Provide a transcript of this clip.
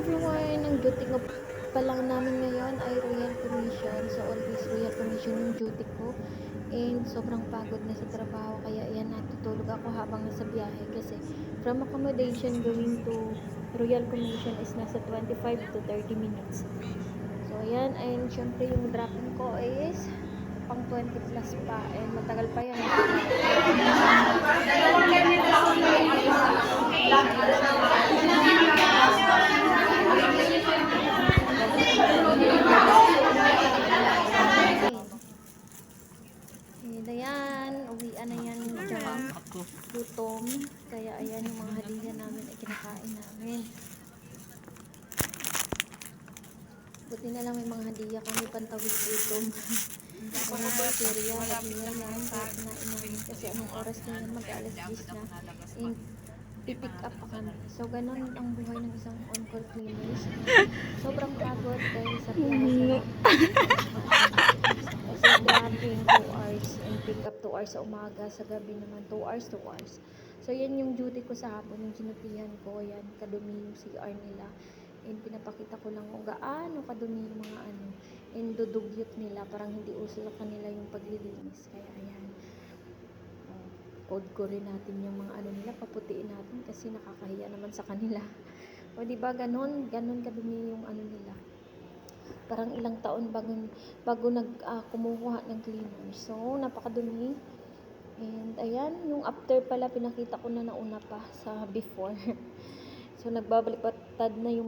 buhay ng duty ko pa lang namin ngayon ay Royal Commission. So, always Royal Commission yung duty ko. And sobrang pagod na sa trabaho. Kaya ayan, natutulog ako habang nasa biyahe. Kasi from accommodation going to Royal Commission is nasa 25 to 30 minutes. So, ayan. And syempre yung dropping ko is pang 20 plus pa. And matagal pa yan. Ayan, uwian na yan dyan. Gutom. Kaya ayan yung mga hadiah namin ay kinakain namin. Buti na lang may mga hadiah kami pantawid gutom. Mga bacteria, hadiah lang. Kaya kinain namin. Kasi anong oras na yan, mag-alas 10 na. And pipick up pa kami. So, ganun ang buhay ng isang on-call cleaners. Sobrang pagod dahil sa biyahe sa dropping 2 hours and pick up 2 hours sa umaga, sa gabi naman 2 hours, 2 hours. So, yan yung duty ko sa hapon, yung sinutihan ko, yan, kadumi yung CR nila. And pinapakita ko lang kung gaano kadumi yung mga and dudugyot nila, parang hindi uso sa kanila yung paglilinis. Kaya, ayan. Code ko rin natin yung mga nila, paputiin natin kasi nakakahiya naman sa kanila. O diba ganun kadumi yung nila. Parang ilang taon bago kumukuha ng cleaner. So, napakadumi. And ayan, yung after pala pinakita ko na nauna pa sa before. So, nagbabalik-patad na yung